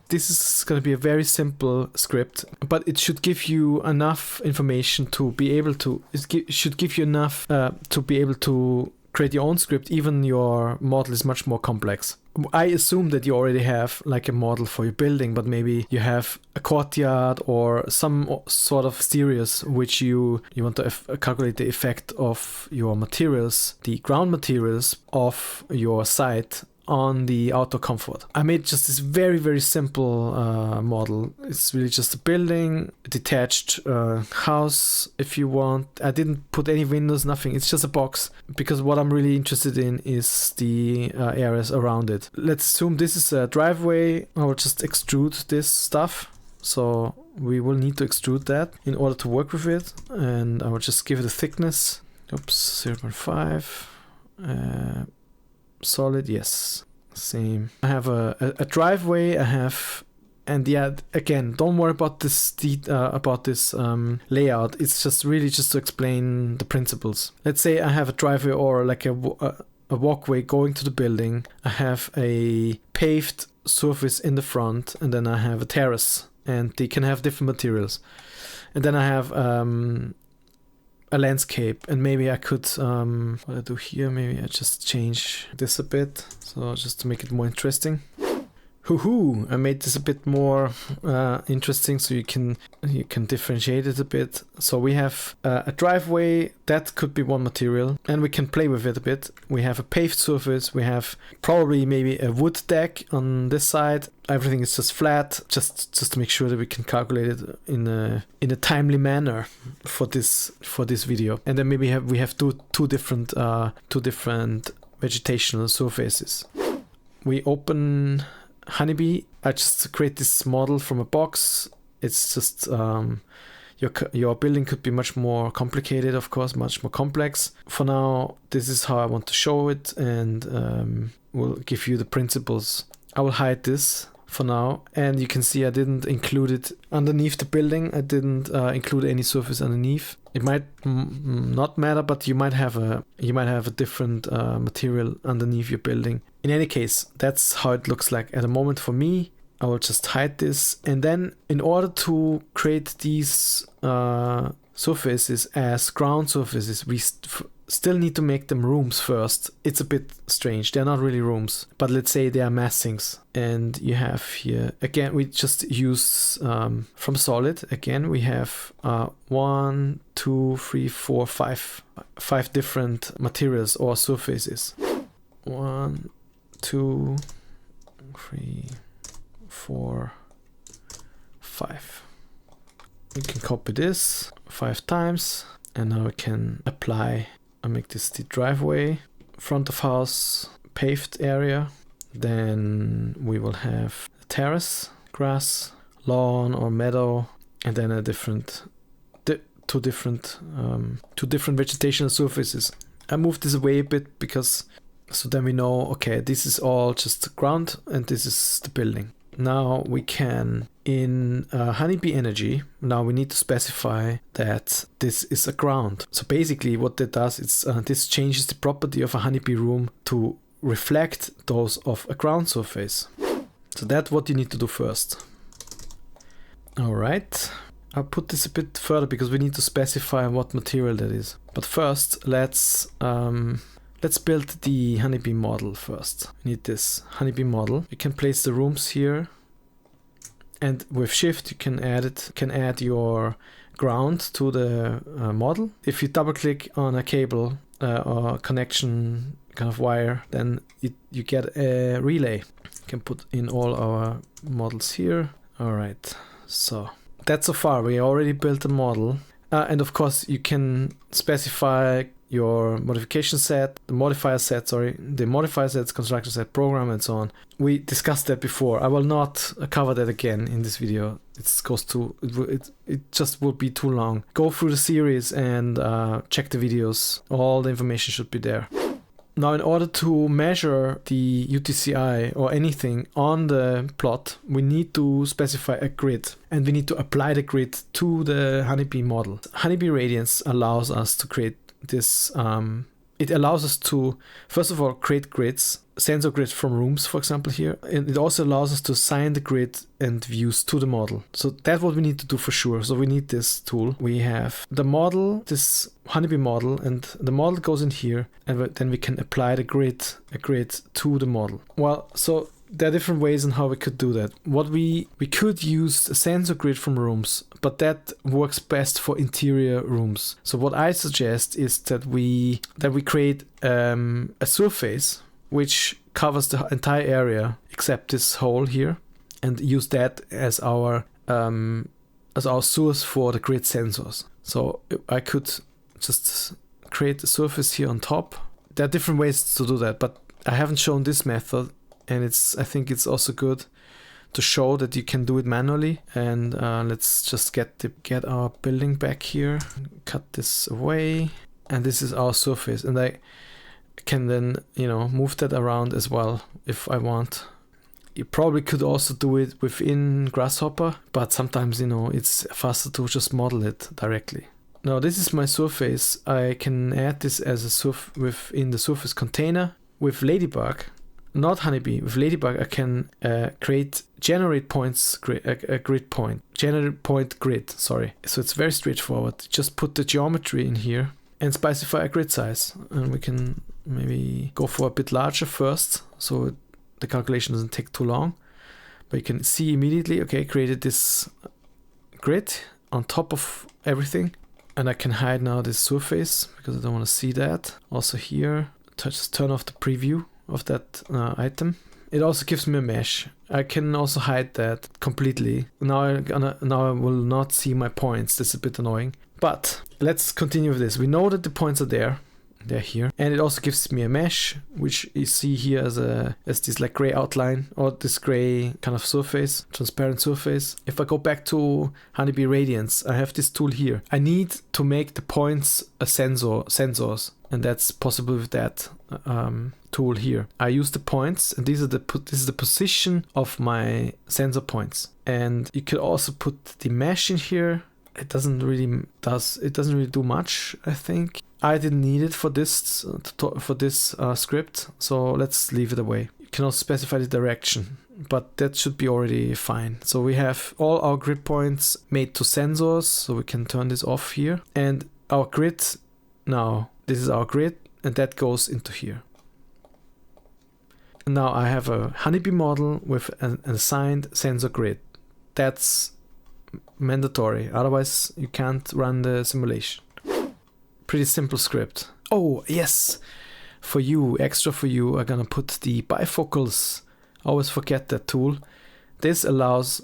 this is going to be a very simple script, but it should give you enough information to be able to, should give you enough to be able to create your own script, even your model is much more complex. I assume that you already have like a model for your building, but maybe you have a courtyard or some sort of exteriors which you want to calculate the effect of your materials, the ground materials of your site on the outdoor comfort. I made just this very, very simple model. It's really just a building, a detached house if you want. I didn't put any windows, nothing. It's just a box, because what I'm really interested in is the areas around it. Let's assume this is a driveway. I will just extrude this stuff. So we will need to extrude that in order to work with it. And I will just give it a thickness. Oops, 0.5. Solid, yes, same. I have a driveway. I have, and yeah, again, don't worry about this layout. It's just really just to explain the principles. Let's say I have a driveway or like a walkway going to the building. I have a paved surface in the front, and then I have a terrace, and they can have different materials. And then I have a landscape, and maybe I could what I do here, maybe I just change this a bit, so just to make it more interesting. I made this a bit more interesting, so you can differentiate it a bit. So we have a driveway, that could be one material, and we can play with it a bit. We have a paved surface, we have probably maybe a wood deck on this side. Everything is just flat, just to make sure that we can calculate it in a timely manner for this video. And then maybe we have two different vegetational surfaces. We open Honeybee. I just create this model from a box. It's just your building could be much more complicated, of course, much more complex. For now, this is how I want to show it, and we'll give you the principles. I will hide this for now, and you can see I didn't include it underneath the building. I didn't include any surface underneath. It might not matter, but you might have a different material underneath your building. In any case, that's how it looks like at the moment for me. I will just hide this, and then in order to create these surfaces as ground surfaces, we still need to make them rooms first. It's a bit strange. They're not really rooms, but let's say they are massings. And you have here, again, we just use from solid. Again, we have 1, 2, 3, 4, 5 different materials or surfaces. 1, 2, 3, 4, 5. We can copy this 5 times, and now we can apply. I make this the driveway, front of house, paved area. Then we will have a terrace, grass, lawn or meadow, and then a two different vegetational surfaces. I moved this away a bit because so then we know, okay, this is all just ground and this is the building. Now we can, in Honeybee Energy, now we need to specify that this is a ground. So basically what that does is this changes the property of a Honeybee room to reflect those of a ground surface. So that's what you need to do first. All right, I'll put this a bit further because we need to specify what material that is. But first, let's build the Honeybee model first. We need this Honeybee model. You can place the rooms here, and with Shift you can add your ground to the model. If you double click on a cable or connection kind of wire, then you get a relay. You can put in all our models here. All right, so that's so far. We already built a model, and of course you can specify your modification set, the modifier sets, constructor set, program, and so on. We discussed that before. I will not cover that again in this video. It just would be too long. Go through the series and check the videos. All the information should be there. Now, in order to measure the UTCI or anything on the plot, we need to specify a grid, and we need to apply the grid to the Honeybee model. Honeybee Radiance allows us to create this it allows us to, first of all, create grids, sensor grids from rooms, for example, here. And it also allows us to assign the grid and views to the model. So that's what we need to do for sure. So we need this tool. We have the model, this Honeybee model, and the model goes in here, and then we can apply a grid to the model. Well, so there are different ways on how we could do that. What we could use a sensor grid from rooms, but that works best for interior rooms. So what I suggest is that we create a surface which covers the entire area except this hole here, and use that as our source for the grid sensors. So I could just create a surface here on top. There are different ways to do that, but I haven't shown this method. And I think it's also good to show that you can do it manually. And let's just get our building back here. Cut this away. And this is our surface. And I can then, move that around as well if I want. You probably could also do it within Grasshopper, but sometimes, it's faster to just model it directly. Now this is my surface. I can add this as a within the surface container. With Ladybug, not Honeybee, with Ladybug I can generate point grid, sorry. So it's very straightforward. Just put the geometry in here and specify a grid size. And we can maybe go for a bit larger first, so the calculation doesn't take too long. But you can see immediately, okay, created this grid on top of everything. And I can hide now this surface because I don't want to see that. Also here, just turn off the preview of that item. It also gives me a mesh. I can also hide that completely. Now I will not see my points. This is a bit annoying. But let's continue with this. We know that the points are there. They're here. And it also gives me a mesh, which you see here as this like gray outline, or this gray kind of surface, transparent surface. If I go back to Honeybee Radiance, I have this tool here. I need to make the points a sensors. And that's possible with that tool here. I use the points, and this is the position of my sensor points. And you could also put the mesh in here. It doesn't really do much, I think. I didn't need it for this script, so let's leave it away. You can also specify the direction, but that should be already fine. So we have all our grid points made to sensors, so we can turn this off here. And our grid now. This is our grid, and that goes into here. And now I have a Honeybee model with an assigned sensor grid. That's mandatory, otherwise you can't run the simulation. Pretty simple script. Oh, yes! Extra for you, I'm gonna put the bifocals. I always forget that tool. This allows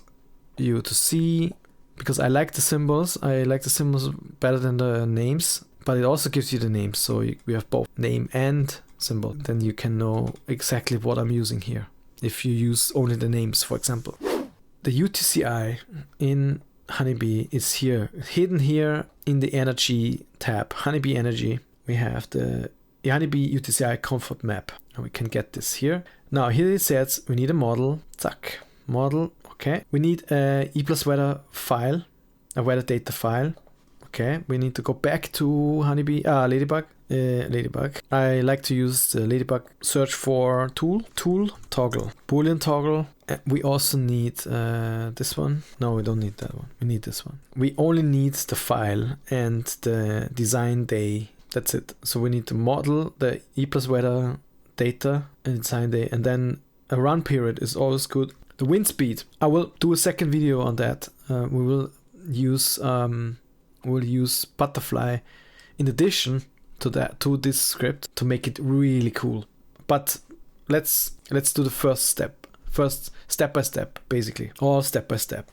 you to see, because I like the symbols better than the names. But it also gives you the names, so we have both name and symbol. Then you can know exactly what I'm using here, if you use only the names, for example. The UTCI in Honeybee is here, hidden here in the Energy tab. Honeybee Energy, we have the Honeybee UTCI Comfort Map. And we can get this here. Now here it says we need a model. Zack, model, okay. We need a E+weather file, a weather data file. Okay, we need to go back to Ladybug. I like to use the Ladybug search for tool, toggle, Boolean toggle. We also need this one. No, we don't need that one. We need this one. We only need the file and the design day. That's it. So we need to model the E+weather data and design day, and then a run period is always good. The wind speed. I will do a second video on that. We will use. We'll use Butterfly in addition to this script to make it really cool. But let's do the first step by step, basically, all step by step.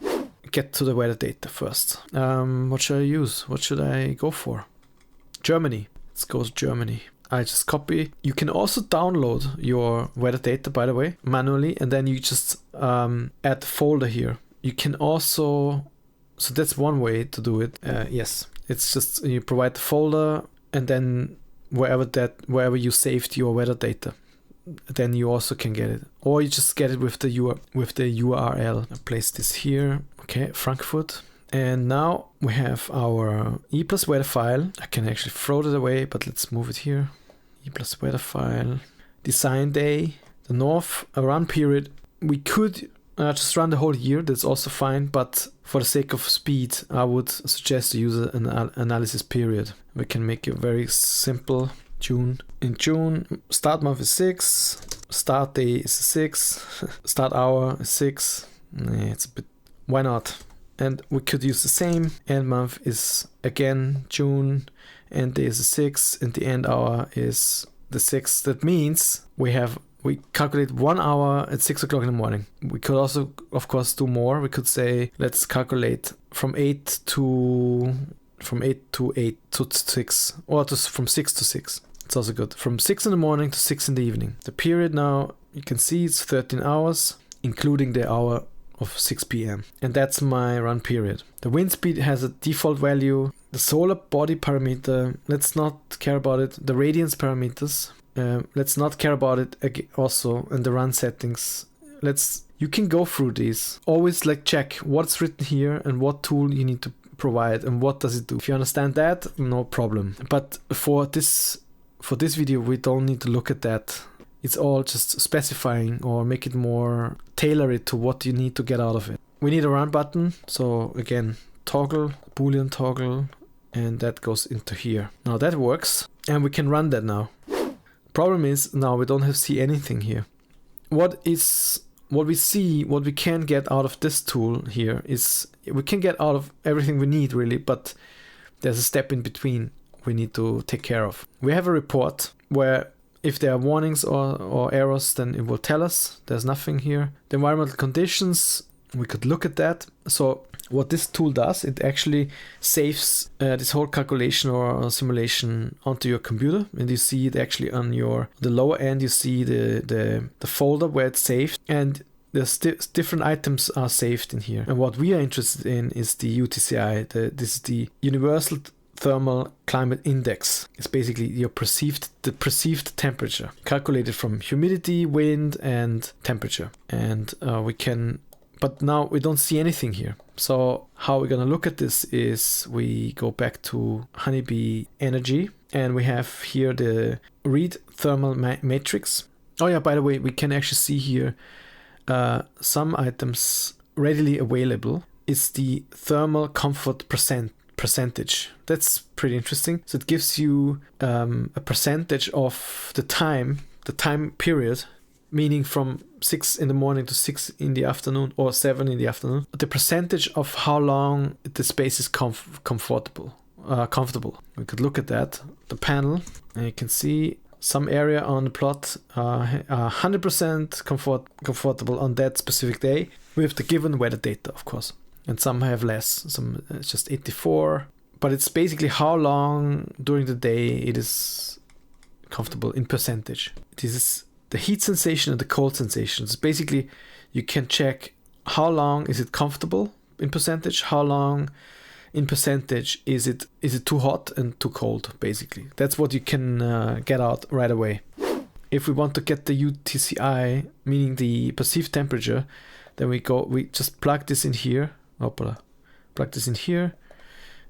Get to the weather data first. What should I use? What should I go for? Germany. Let's go to Germany. I just copy. You can also download your weather data, by the way, manually, and then you just add the folder here. You can also. So that's one way to do it. Yes, it's just you provide the folder, and then wherever you saved your weather data, then you also can get it. Or you just get it with the URL. I place this here. Okay, Frankfurt. And now we have our E+weather file. I can actually throw it away, but let's move it here. e plus weather file, design day, the north, a run period. We could just run the whole year, that's also fine, but for the sake of speed, I would suggest to use an analysis period. We can make it very simple. June. In June, start month is 6, start day is 6, start hour is 6. It's a bit, why not? And we could use the same. End month is again June, end day is the 6, and the end hour is the 6. That means we calculate 1 hour at 6 o'clock in the morning. We could also, of course, do more. We could say, let's calculate from 8 to 8 to 6, or from 6 to 6. It's also good. From 6 in the morning to 6 in the evening. The period now, you can see it's 13 hours, including the hour of 6 p.m. And that's my run period. The wind speed has a default value. The solar body parameter, let's not care about it. The radiance parameters, let's not care about it also. And the run settings, you can go through these. Always check what's written here and what tool you need to provide and what does it do. If you understand that, no problem. But for this video, we don't need to look at that. It's all just specifying or make it more tailor it to what you need to get out of it. We need a run button. So again, toggle, Boolean toggle, and that goes into here. Now that works, and we can run that now. Problem is now we don't see anything here. What we can get out of this tool here is we can get out of everything we need really, but there's a step in between we need to take care of. We have a report where if there are warnings or errors, then it will tell us. There's nothing here. The environmental conditions, we could look at that. So what this tool does, it actually saves this whole calculation or simulation onto your computer. And you see it actually on the lower end, you see the folder where it's saved. And there's different items are saved in here. And what we are interested in is the UTCI. This is the Universal Thermal Climate Index. It's basically the perceived temperature, calculated from humidity, wind, and temperature. And but now we don't see anything here. So how we're gonna look at this is we go back to Honeybee Energy, and we have here the read thermal matrix. Oh yeah, by the way, we can actually see here some items readily available. It's the thermal comfort percentage. That's pretty interesting. So it gives you a percentage of the time period, meaning from 6 in the morning to 6 in the afternoon or 7 in the afternoon. The percentage of how long the space is comfortable. We could look at that, the panel, and you can see some area on the plot 100% comfortable on that specific day with the given weather data, of course. And some have less, some it's just 84. But it's basically how long during the day it is comfortable in percentage. This is the heat sensation and the cold sensation. It's basically, you can check how long is it comfortable in percentage, how long in percentage is it too hot and too cold, basically. That's what you can get out right away. If we want to get the UTCI, meaning the perceived temperature, then we just plug this in here. Plug this in here,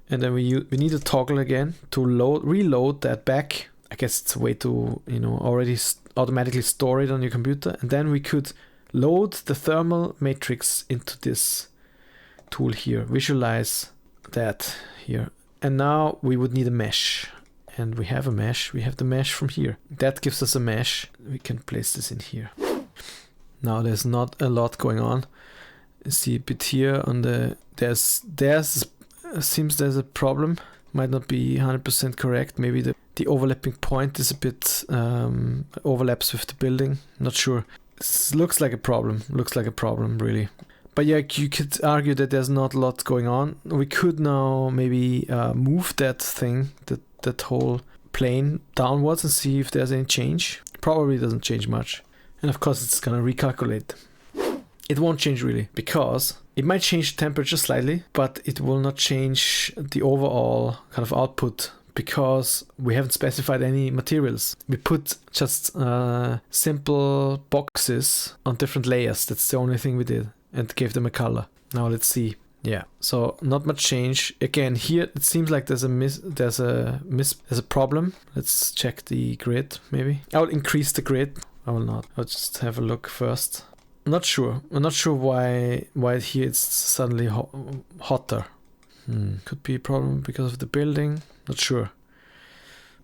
and then we need a toggle again to reload that back. I guess it's a way to already automatically store it on your computer, and then we could load the thermal matrix into this tool here. Visualize that here, and now we would need a mesh, and we have a mesh. We have the mesh from here. That gives us a mesh. We can place this in here. Now there's not a lot going on. See a bit here on seems there's a problem. Might not be 100% correct. Maybe the overlapping point is a bit overlaps with the building. Not sure. This looks like a problem. Really. But yeah, you could argue that there's not a lot going on. We could now maybe move that thing, that whole plane downwards and see if there's any change. Probably doesn't change much. And of course it's gonna recalculate. It won't change really, because it might change the temperature slightly, but it will not change the overall kind of output, because we haven't specified any materials. We put just simple boxes on different layers. That's the only thing we did, and gave them a color. Now let's see. Yeah, so not much change. Again, here it seems like there's a problem. Let's check the grid, maybe. I'll increase the grid. I will not. I'll just have a look first. I'm not sure why here it's suddenly hotter. Could be a problem because of the building. Not sure.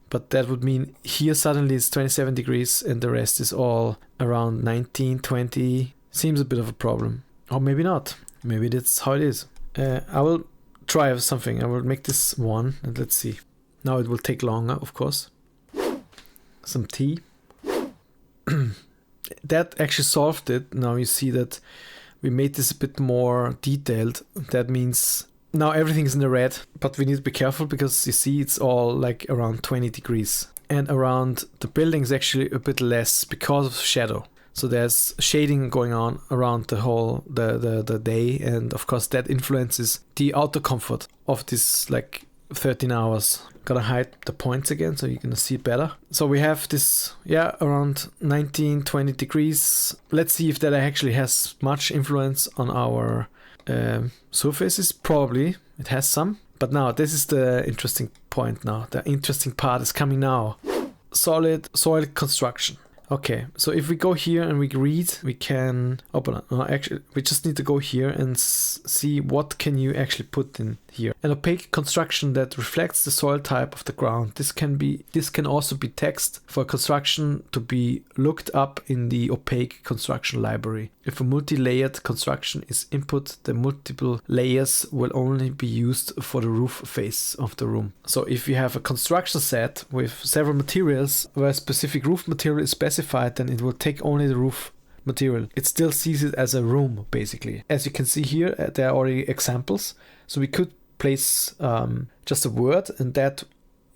But that would mean here suddenly it's 27 degrees and the rest is all around 19, 20. Seems a bit of a problem. Or maybe not. Maybe that's how it is. I will try something. I will make this one and let's see. Now it will take longer, of course. Some tea. That actually solved it. Now you see that we made this a bit more detailed. That means now everything's in the red, but we need to be careful because you see it's all like around 20 degrees. And around the building is actually a bit less because of shadow. So there's shading going on around the whole the day, and of course that influences the outer comfort of this like 13 hours. Gotta hide the points again so you can see it better. So we have this, around 19, 20 degrees. Let's see if that actually has much influence on our surfaces. Probably it has some. But now this is the interesting point now. The interesting part is coming now. Solid soil construction. Okay, so if we go here and we read, we can open it. No, actually, we just need to go here and see what can you actually put in here. An opaque construction that reflects the soil type of the ground. This can also be text for construction to be looked up in the opaque construction library. If a multi-layered construction is input, the multiple layers will only be used for the roof face of the room. So if you have a construction set with several materials where a specific roof material is specified, then it will take only the roof material. It still sees it as a room, basically. As you can see here, there are already examples. So we could place just a word, and that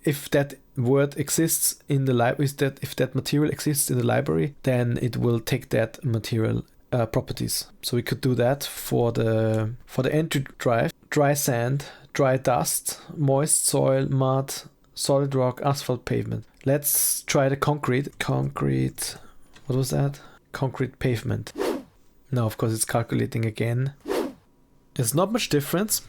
if that word exists in the library, if that material exists in the library, then it will take that material properties. So we could do that for the entry drive: dry sand, dry dust, moist soil, mud, solid rock, asphalt, pavement. Let's try the concrete. What was that? Concrete pavement. Now, of course, it's calculating again. There's not much difference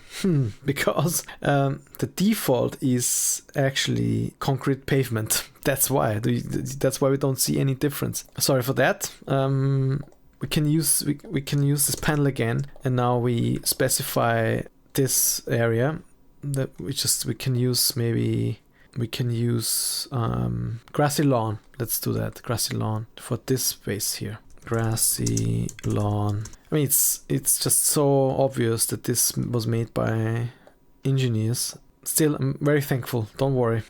because the default is actually concrete pavement. That's why we don't see any difference. Sorry for that. We can use this panel again, and now we specify this area that we can use grassy lawn. Let's do that. Grassy lawn for this space here. Grassy lawn. I mean, it's just so obvious that this was made by engineers. Still, I'm very thankful. Don't worry.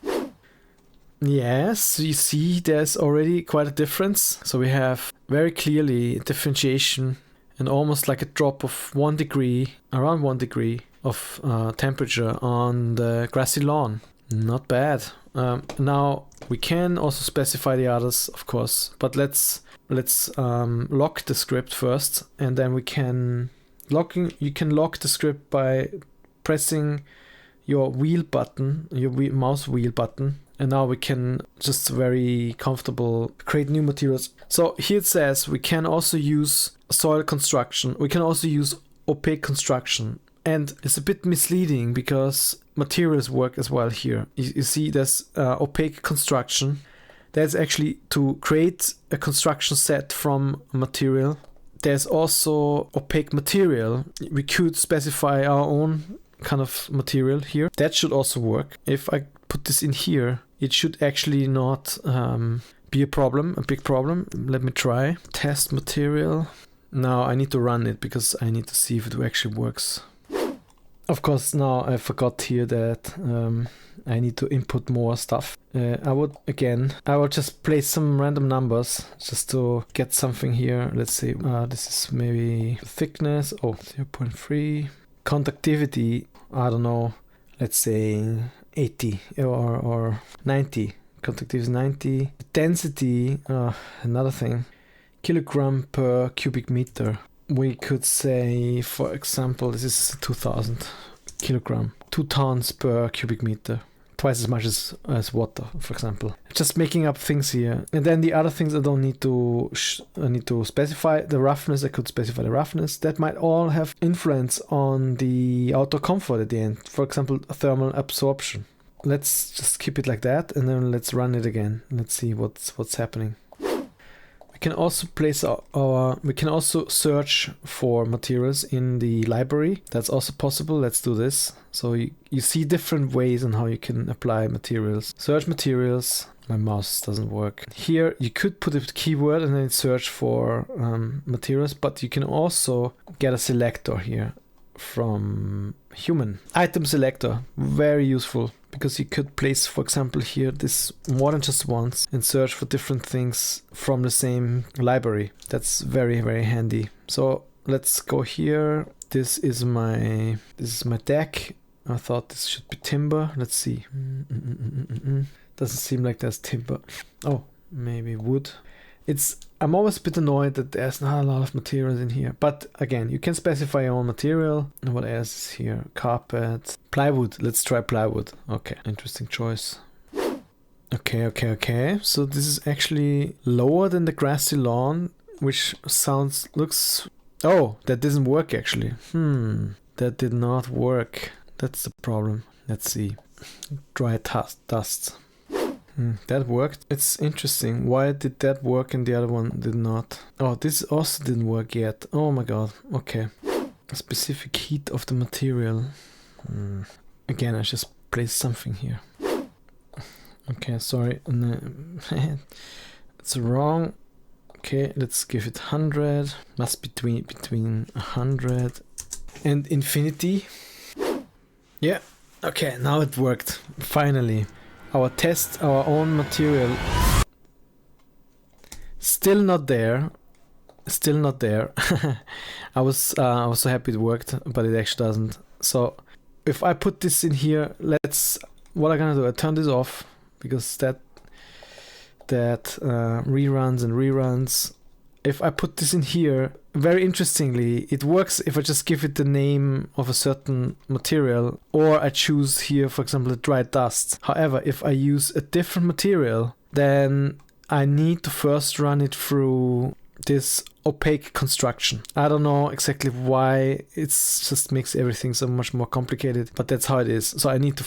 Yes, you see there's already quite a difference. So we have very clearly differentiation and almost like a drop of 1 degree, around 1 degree of temperature on the grassy lawn. Not bad. Now we can also specify the others, of course, but let's lock the script first, and then you can lock the script by pressing your wheel button, your mouse wheel button, and now we can just very comfortable create new materials. So here it says we can also use soil construction, we can also use opaque construction, and it's a bit misleading because materials work as well here. You see there's opaque construction. That's actually to create a construction set from a material. There's also opaque material. We could specify our own kind of material here. That should also work. If I put this in here, it should actually not be a big problem. Let me try. Test material. Now I need to run it because I need to see if it actually works. Of course, now I forgot here that I need to input more stuff. I will just place some random numbers just to get something here. Let's say this is maybe thickness. 0.3. Conductivity, I don't know. Let's say 80 or 90. Conductivity is 90. Density, another thing. Kilogram per cubic meter. We could say, for example, this is 2000 kilogram, 2 tons per cubic meter. twice as much as water, for example. Just making up things here. And then the other things I don't need to specify. The roughness, I could specify the roughness. That might all have influence on the outdoor comfort at the end. For example, thermal absorption. Let's just keep it like that, and then let's run it again. Let's see what's happening. We can also place we can also search for materials in the library. That's also possible. Let's do this. So you see different ways on how you can apply materials. Search materials. My mouse doesn't work. Here you could put a keyword and then search for materials, but you can also get a selector here from human. Item selector, very useful, because you could place, for example, here this more than just once and search for different things from the same library. That's very, very handy. So let's go here. This is my deck. I thought this should be timber. Let's see. Doesn't seem like there's timber. Oh, maybe wood. I'm always a bit annoyed that there's not a lot of materials in here. But again, you can specify your own material. What else is here? Carpet. Plywood. Let's try plywood. Okay, interesting choice. Okay. So this is actually lower than the grassy lawn, which looks... Oh, that didn't work actually. That did not work. That's the problem. Let's see. Dry dust. That worked. It's interesting. Why did that work and the other one did not? Oh, this also didn't work yet. Oh my god. Okay. A specific heat of the material. Again, I just placed something here. Okay, sorry. It's wrong. Okay, let's give it 100. Must be between 100 and infinity. Yeah. Okay, now it worked. Finally. Our own material. Still not there. I was so happy it worked, but it actually doesn't. So if I put this in here, what I'm gonna do, I turn this off because that reruns and reruns. If I put this in here, very interestingly, it works if I just give it the name of a certain material, or I choose here, for example, the dry dust. However, if I use a different material, then I need to first run it through this opaque construction. I don't know exactly why. It just makes everything so much more complicated, but that's how it is. So I need to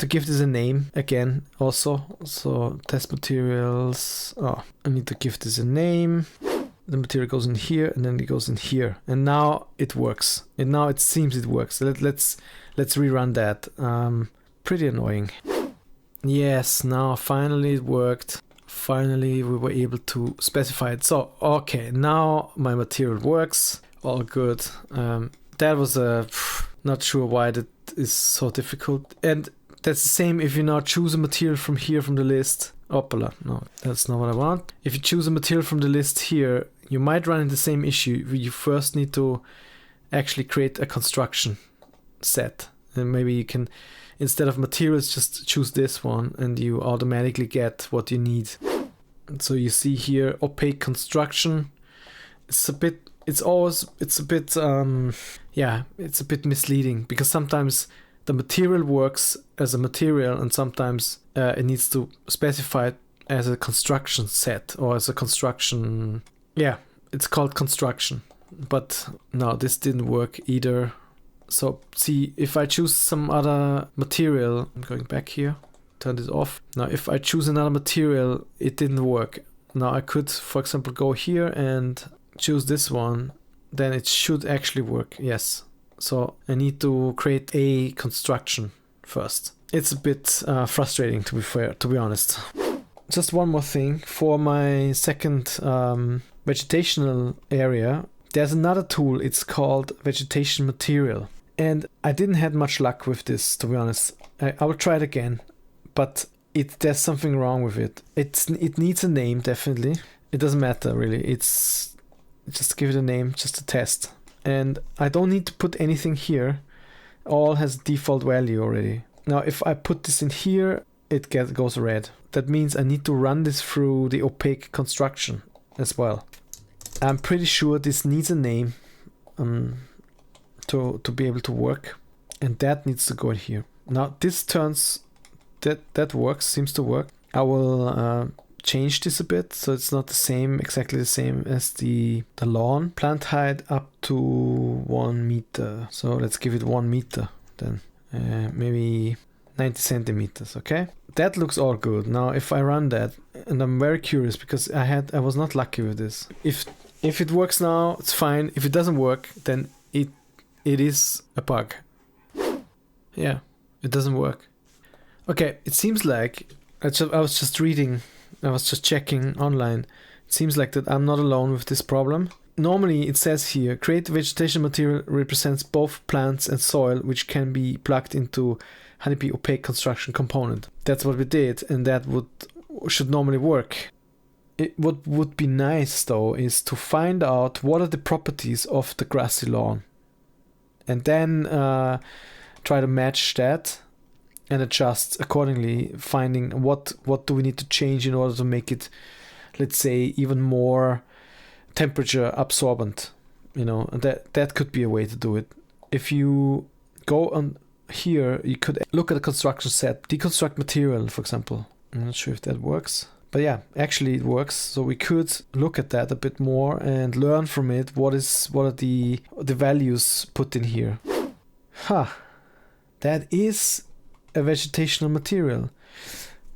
give this a name again also. So test materials. Oh, I need to give this a name. The material goes in here and then it goes in here. And now it works. And now it seems it works. Let's rerun that. Pretty annoying. Yes, now finally it worked. Finally, we were able to specify it. So, okay, now my material works. All good. That was not sure why that is so difficult. And that's the same if you now choose a material from here from the list. Opala, no, that's not what I want. If you choose a material from the list here, you might run into the same issue. You first need to actually create a construction set. And maybe you can, instead of materials, just choose this one and you automatically get what you need. So you see here, opaque construction. It's a bit misleading because sometimes the material works as a material and sometimes it needs to specify it as a construction set or as a construction. Yeah, it's called construction. But no, this didn't work either. So see, if I choose some other material, I'm going back here, turn this off. Now if I choose another material, it didn't work. Now I could, for example, go here and choose this one, then it should actually work, yes. So I need to create a construction first. It's a bit frustrating, to be honest. Just one more thing, for my second vegetational area, there's another tool, it's called Vegetation Material. And I didn't have much luck with this, to be honest. I will try it again, but there's something wrong with it. It needs a name, definitely. It doesn't matter, really. It's just give it a name, just a test. And I don't need to put anything here. All has default value already. Now, if I put this in here, it goes red. That means I need to run this through the opaque construction as well. I'm pretty sure this needs a name. To be able to work, and that needs to go in here. Now this turns that works, seems to work. I will change this a bit so it's not exactly the same as the lawn. Plant height up to 1 meter. So let's give it 1 meter then. Maybe 90 centimeters, okay? That looks all good. Now if I run that, and I'm very curious because I was not lucky with this. If it works now, it's fine. If it doesn't work, then it is a bug. Yeah, it doesn't work. Okay, it seems like I was just checking online. It seems like that I'm not alone with this problem. Normally it says here, create vegetation material represents both plants and soil, which can be plugged into Honeybee opaque construction component. That's what we did, and that should normally work. What would be nice though is to find out what are the properties of the grassy lawn, and then try to match that and adjust accordingly, finding what do we need to change in order to make it, let's say, even more temperature absorbent. You know, that could be a way to do it. If you go on here, you could look at a construction set, deconstruct material, for example. I'm not sure if that works, but yeah, actually it works. So we could look at that a bit more and learn from it. What are the values put in here? That is a vegetational material.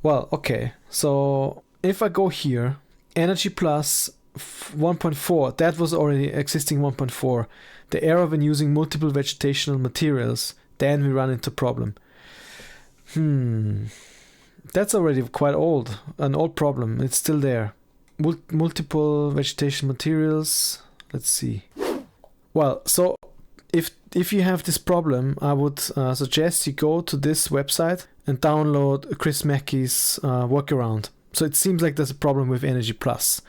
Well, okay. So if I go here, energy plus 1.4, that was already existing 1.4. The error when using multiple vegetational materials, then we run into problem. That's already quite old, an old problem. It's still there. Multiple vegetation materials. Let's see. Well, so if you have this problem, I would suggest you go to this website and download Chris Mackey's workaround. So it seems like there's a problem with Energy Plus,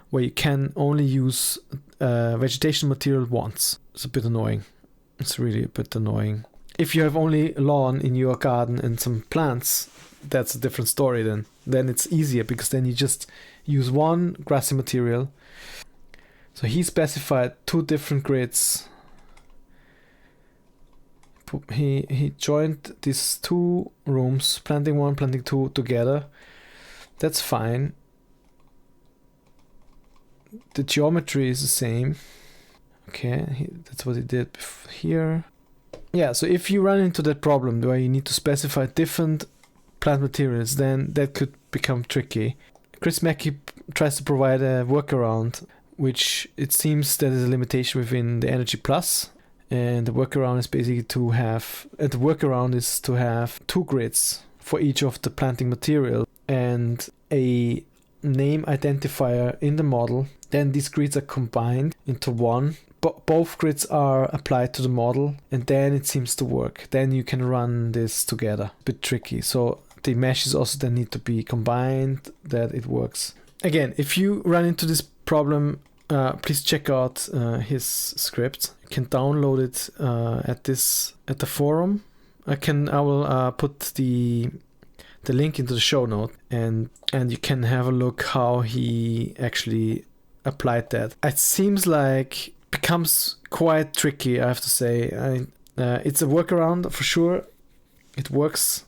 where you can only use vegetation material once. It's a bit annoying. It's really a bit annoying. If you have only lawn in your garden and some plants, that's a different story then. Then it's easier because then you just use one grassy material. So he specified 2 different grids. He joined these 2 rooms, planting 1, planting 2 together. That's fine. The geometry is the same. Okay, that's what he did here. Yeah, so if you run into that problem where you need to specify different plant materials, then that could become tricky. Chris Mackey tries to provide a workaround, which it seems that is a limitation within the Energy Plus. And the workaround is basically to have 2 grids for each of the planting material and a name identifier in the model. Then these grids are combined into one. Both grids are applied to the model, and then it seems to work. Then you can run this together. A bit tricky. So the meshes also then need to be combined, that it works. Again, if you run into this problem, please check out his script. You can download it at the forum. I will put the link into the show note, and you can have a look how he actually applied that. It seems like becomes quite tricky, I have to say. It's a workaround for sure. It works,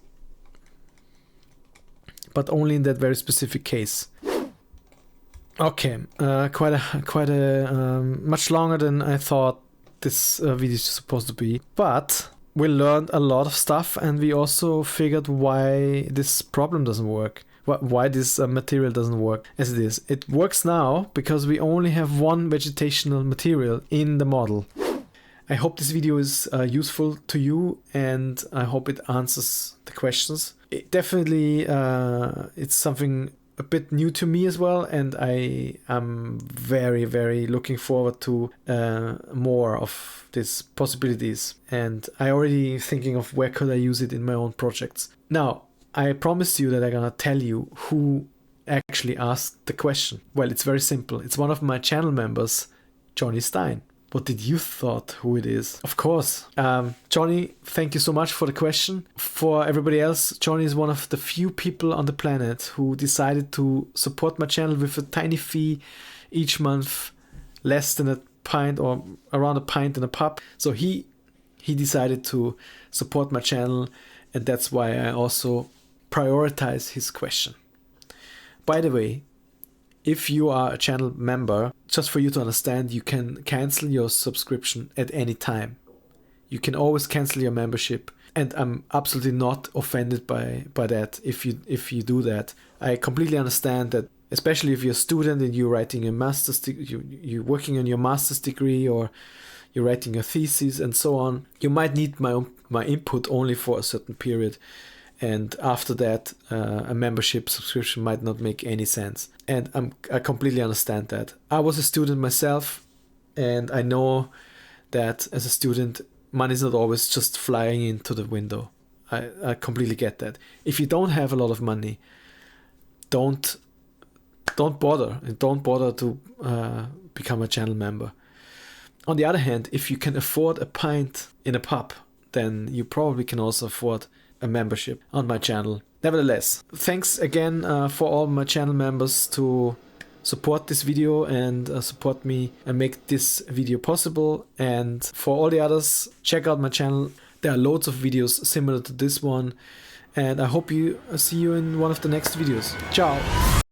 but only in that very specific case. Okay, quite a much longer than I thought this video is supposed to be, but we learned a lot of stuff, and we also figured why this problem doesn't work. Why this material doesn't work as it is. It works now because we only have one vegetational material in the model. I hope this video is useful to you, and I hope it answers the questions. It's something a bit new to me as well, and I am very, very looking forward to more of these possibilities. And I already thinking of where could I use it in my own projects. Now, I promised you that I'm gonna tell you who actually asked the question. Well, it's very simple. It's one of my channel members, Johnny Stein. What did you thought who it is? Of course. Johnny, thank you so much for the question. For everybody else, Johnny is one of the few people on the planet who decided to support my channel with a tiny fee each month, less than a pint or around a pint in a pub. So he decided to support my channel, and that's why I also prioritize his question. By the way, if you are a channel member, just for you to understand, you can cancel your subscription at any time. You can always cancel your membership, and I'm absolutely not offended by that if you do that. I completely understand that, especially if you're a student and you're writing a master's you're working on your master's degree, or you're writing your thesis and so on. You might need my input only for a certain period, and after that a membership subscription might not make any sense. And I completely understand that. I was a student myself, and I know that as a student, money is not always just flying into the window. I completely get that. If you don't have a lot of money, don't bother. Don't bother to become a channel member. On the other hand, if you can afford a pint in a pub, then you probably can also afford a membership on my channel. Nevertheless, thanks again for all my channel members to support this video and support me and make this video possible. And for all the others, check out my channel. There are loads of videos similar to this one, and I hope you see you in one of the next videos. Ciao!